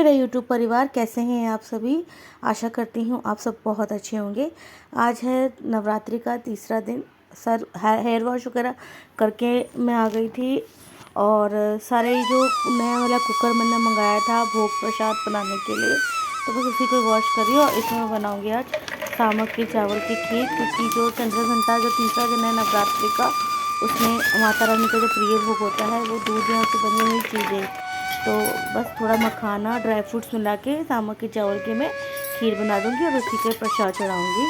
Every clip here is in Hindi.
मेरा यूट्यूब परिवार, कैसे हैं आप सभी। आशा करती हूँ आप सब बहुत अच्छे होंगे। आज है नवरात्रि का तीसरा दिन। सर हेयर वॉश वगैरह करके मैं आ गई थी और सारे जो नया वाला कुकर मैंने मंगाया था भोग प्रसाद बनाने के लिए, तो बस उसी को वॉश करी और इसमें मैं बनाऊँगी आज सामक की चावल की खीर, क्योंकि जो चंद्रघंटा जो तीसरा दिन है नवरात्रि का, उसमें माता रानी का जो प्रिय भोग होता है वो दूध यहाँ से बनी हुई चीज़ें, तो बस थोड़ा मखाना ड्राई फ्रूट्स मिला के सामक के चावल की मैं खीर बना दूँगी और उसी के प्रसाद चढ़ाऊँगी।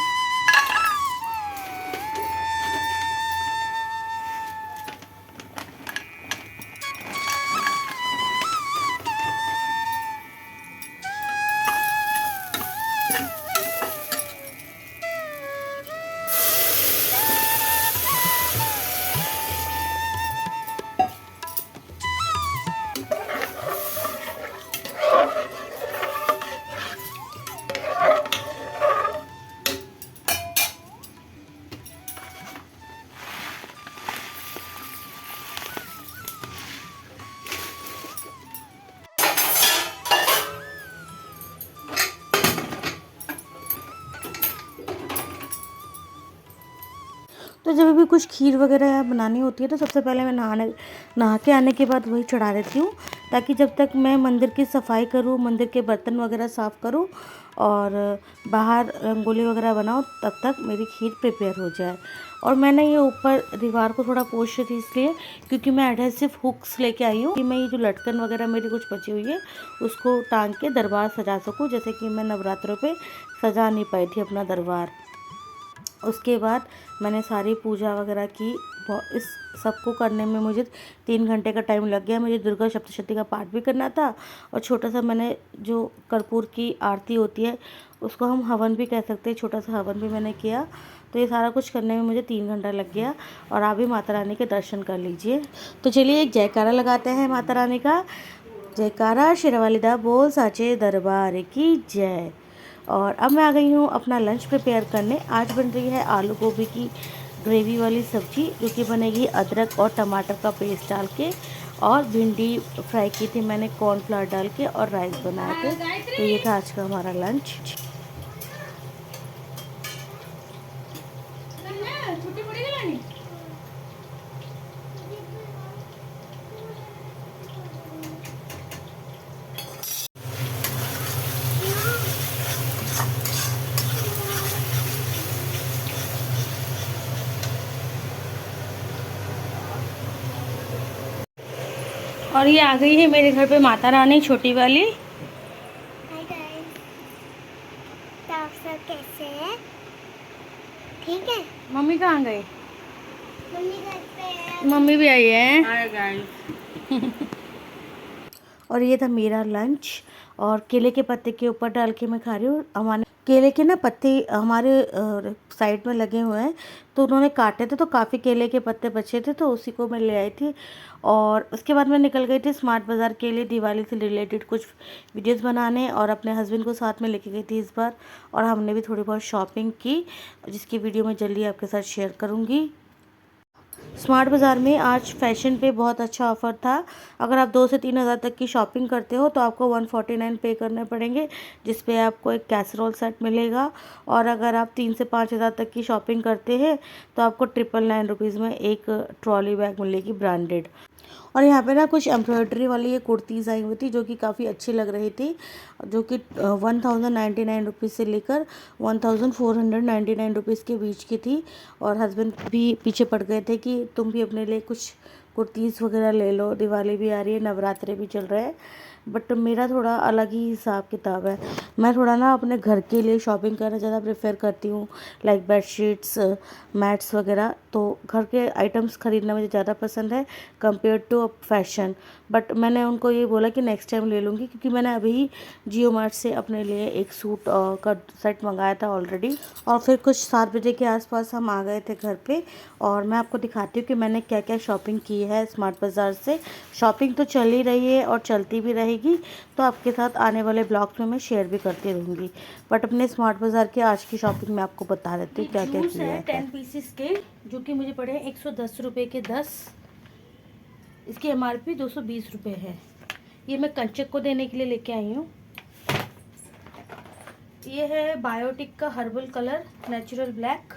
तो जब भी कुछ खीर वगैरह बनानी होती है तो सबसे पहले मैं नहा के आने के बाद वही चढ़ा देती हूँ, ताकि जब तक मैं मंदिर की सफाई करूँ, मंदिर के बर्तन वगैरह साफ़ करूँ और बाहर रंगोली वगैरह बनाऊँ, तब तक मेरी खीर प्रिपेयर हो जाए। और मैंने ये ऊपर दीवार को थोड़ा पोंछ रही थी इसलिए, क्योंकि मैं एडहेसिव हुक्स लेके आई हूँ कि मैं ये जो लटकन वगैरह मेरी कुछ बची हुई है उसको टांग के दरबार सजा सकूँ, जैसे कि मैं नवरात्रों पे सजा नहीं पाई थी अपना दरबार। उसके बाद मैंने सारी पूजा वगैरह की। इस सबको करने में मुझे 3 घंटे का टाइम लग गया। मुझे दुर्गा सप्तशती का पाठ भी करना था और छोटा सा मैंने जो कर्पूर की आरती होती है, उसको हम हवन भी कह सकते हैं, छोटा सा हवन भी मैंने किया। तो ये सारा कुछ करने में मुझे 3 घंटा लग गया। और आप भी माता रानी के दर्शन कर लीजिए। तो चलिए एक जयकारा लगाते हैं माता रानी का। जयकारा शेरावाली दा बोल साचे दरबार की जय। और अब मैं आ गई हूँ अपना लंच प्रिपेयर करने। आज बन रही है आलू गोभी की ग्रेवी वाली सब्जी, जो कि बनेगी अदरक और टमाटर का पेस्ट डाल के, और भिंडी फ्राई की थी मैंने कॉर्नफ्लावर डाल के, और राइस बनाए थे। तो ये था आज का हमारा लंच। और ये आ गई है मेरे घर पे माता रानी छोटी वाली। हाय गाइस, तो आप सब कैसे हैं? ठीक है। मम्मी कहाँ गई? मम्मी घर पे है। मम्मी भी आई है। Hi guys. और ये था मेरा लंच, और केले के पत्ते के ऊपर डाल के मैं खा रही हूँ। हमारे केले के ना पत्ते हमारे साइड में लगे हुए हैं, तो उन्होंने काटे थे, तो काफ़ी केले के पत्ते बचे थे, तो उसी को मैं ले आई थी। और उसके बाद मैं निकल गई थी स्मार्ट बाज़ार के लिए दिवाली से रिलेटेड कुछ वीडियोस बनाने, और अपने हस्बैंड को साथ में लेके गई थी इस बार। और हमने भी थोड़ी बहुत शॉपिंग की, जिसकी वीडियो मैं जल्दी आपके साथ शेयर करूँगी। स्मार्ट बाज़ार में आज फैशन पे बहुत अच्छा ऑफ़र था। अगर आप 2 से 3 हज़ार तक की शॉपिंग करते हो तो आपको 149 पे करने पड़ेंगे, जिस पे आपको एक कैसरोल सेट मिलेगा। और अगर आप 3 से 5 हज़ार तक की शॉपिंग करते हैं तो आपको 999 रुपीज़ में एक ट्रॉली बैग मिलेगी ब्रांडेड। और यहाँ पे ना कुछ एम्ब्रॉयडरी वाली ये कुर्तीज़ आई हुई थी, जो कि काफ़ी अच्छी लग रही थी, जो कि 1099 रुपीज़ से लेकर 1499 रुपीज़ के बीच की थी। और हस्बैंड भी पीछे पड़ गए थे कि तुम भी अपने लिए कुछ कुर्तीज़ वगैरह ले लो, दिवाली भी आ रही है, नवरात्रे भी चल रहे हैं। बट मेरा थोड़ा अलग ही हिसाब किताब है। मैं थोड़ा ना अपने घर के लिए शॉपिंग करना ज़्यादा प्रेफर करती हूँ, लाइक बेडशीट्स, मैट्स वगैरह। तो घर के आइटम्स ख़रीदना मुझे ज़्यादा पसंद है कंपेयर टू फैशन। बट मैंने उनको ये बोला कि नेक्स्ट टाइम ले लूँगी, क्योंकि मैंने अभी ही जियो मार्ट से अपने लिए एक सूट का सेट मंगाया था ऑलरेडी। और फिर कुछ 7 बजे के आसपास हम आ गए थे घर पे, और मैं आपको दिखाती हूँ कि मैंने क्या क्या शॉपिंग की है स्मार्ट बाज़ार से। शॉपिंग तो चल ही रही है और चलती भी रहेगी, तो आपके साथ आने वाले ब्लॉग्स में मैं शेयर भी करती रहूँगी। बट अपने स्मार्ट बाज़ार की आज की शॉपिंग मैं आपको बता देती हूँ क्या क्या किया है। 10 पीसेस के, जो कि मुझे पड़े 110 रुपये के 10। इसकी MRP 220 रुपये है। ये मैं कंचक को देने के लिए लेके आई हूँ। ये है बायोटिक का हर्बल कलर नेचुरल ब्लैक,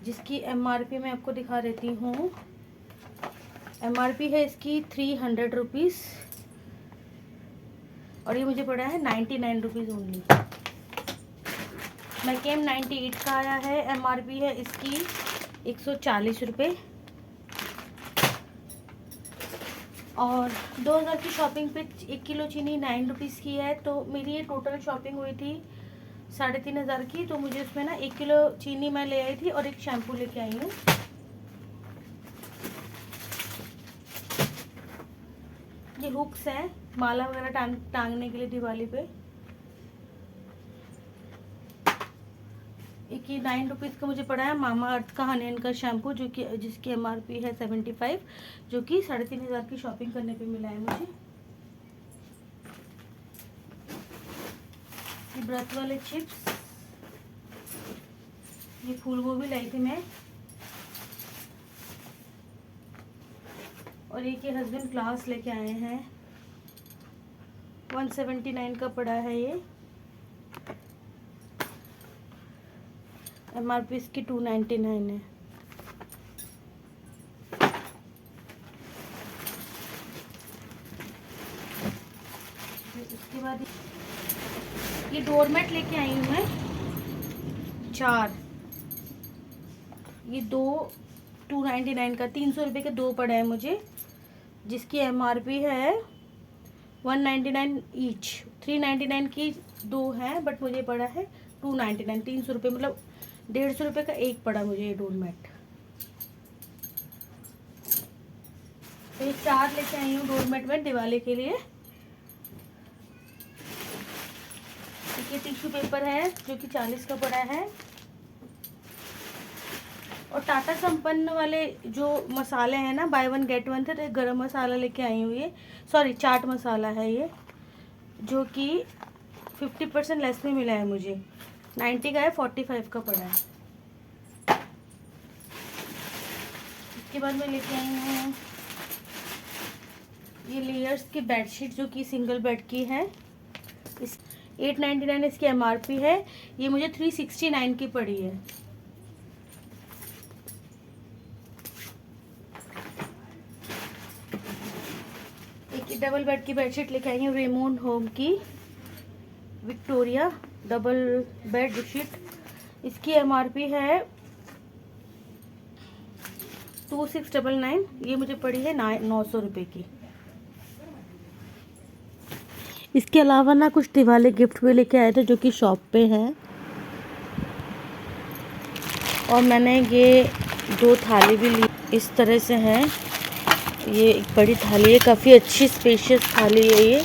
जिसकी MRP मैं आपको दिखा देती हूँ। MRP है इसकी 300 रुपीज़ और ये मुझे पड़ा है 99 रुपीज़ ओनली। मैकेम 98 का आया है, MRP है इसकी 140 रुपये। और 2000 की शॉपिंग पे 1 किलो चीनी 9 रुपीज़ की है। तो मेरी ये टोटल शॉपिंग हुई थी 3500 की। तो मुझे उसमें ना 1 किलो चीनी मैं ले आई थी और एक शैम्पू लेके आई हूँ। ये हुक्स हैं माला वगैरह टांगने के लिए दिवाली पे। एक ये 9 रुपीज़ का मुझे पड़ा है मामा अर्थ का हनी का शैम्पू, जो कि जिसकी MRP है 75, जो कि 3500 की शॉपिंग करने पे मिला है मुझे। ये व्रत वाले चिप्स, ये फूल गोभी लाई थी मैं। और एक ये हस्बैंड ग्लास लेके आए हैं, 179 का पड़ा है ये। MRP इसकी 299 है। उसके बाद ये डोरमेट लेके आई हूँ मैं 4। ये 299 का 300 रुपये के 2 पड़े हैं मुझे, जिसकी MRP है 199 ईच। 399 की 2 हैं, बट मुझे पड़ा है 299, 300 रुपये, मतलब 150 रुपये का एक पड़ा मुझे ये डोरमेट। तो ये 4 लेके आई हूँ डोरमेट में दिवाली के लिए। ये टिश्यू पेपर है जो कि 40 का पड़ा है। और टाटा संपन्न वाले जो मसाले हैं ना, बाय 1 गेट 1 थे, तो एक गरम मसाला लेके आई हूँ। ये सॉरी चाट मसाला है ये, जो कि 50% लेस में मिला है मुझे। 90 का है, 45 का पड़ा है। इसके बाद मैं लेके आई हूँ ये लेयर्स की बेडशीट, जो कि सिंगल बेड की है। इस 899 इसकी MRP है। ये मुझे 369 की पड़ी है। एक डबल बेड की बेडशीट लेके आई हूँ रेमोंड होम की, विक्टोरिया डबल बेड बेडशीट। इसकी MRP है 2699। ये मुझे पड़ी है 900 रुपये की। इसके अलावा ना कुछ दिवाली गिफ्ट भी लेके आए थे, जो कि शॉप पे हैं। और मैंने ये 2 थाली भी ली, इस तरह से हैं। ये एक बड़ी थाली है, काफ़ी अच्छी स्पेशियस थाली है ये।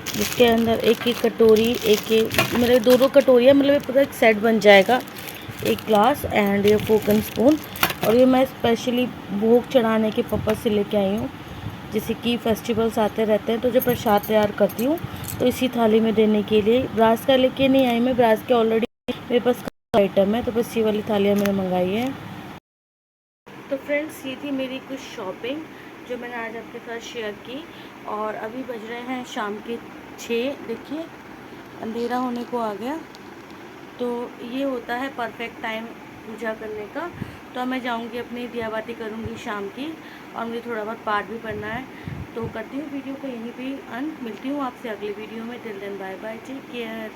जिसके अंदर एक एक कटोरी, मतलब 2-2 कटोरियाँ, मतलब पूरा एक सेट बन जाएगा। एक ग्लास एंड ये फोक एंड स्पून। और ये मैं स्पेशली भोग चढ़ाने के पर्पज़ से लेके आई हूँ। जैसे कि फेस्टिवल्स आते रहते हैं तो जो प्रसाद तैयार करती हूँ, तो इसी थाली में देने के लिए। ब्रास का लेके नहीं आई मैं, ब्रास के ऑलरेडी मेरे पास आइटम है, तो बस ये वाली थालियाँ मैंने मंगाई है। तो फ्रेंड्स, ये थी मेरी कुछ शॉपिंग जो मैंने आज आपके साथ शेयर की। और अभी बज रहे हैं शाम के 6। देखिए अंधेरा होने को आ गया। तो ये होता है परफेक्ट टाइम पूजा करने का। तो मैं जाऊंगी अपनी दिया बाती करूंगी शाम की, और मुझे थोड़ा बहुत पाठ भी पढ़ना है। तो करती हूँ वीडियो को यहीं पे अंत। मिलती हूँ आपसे अगली वीडियो में। Till then bye bye, take care.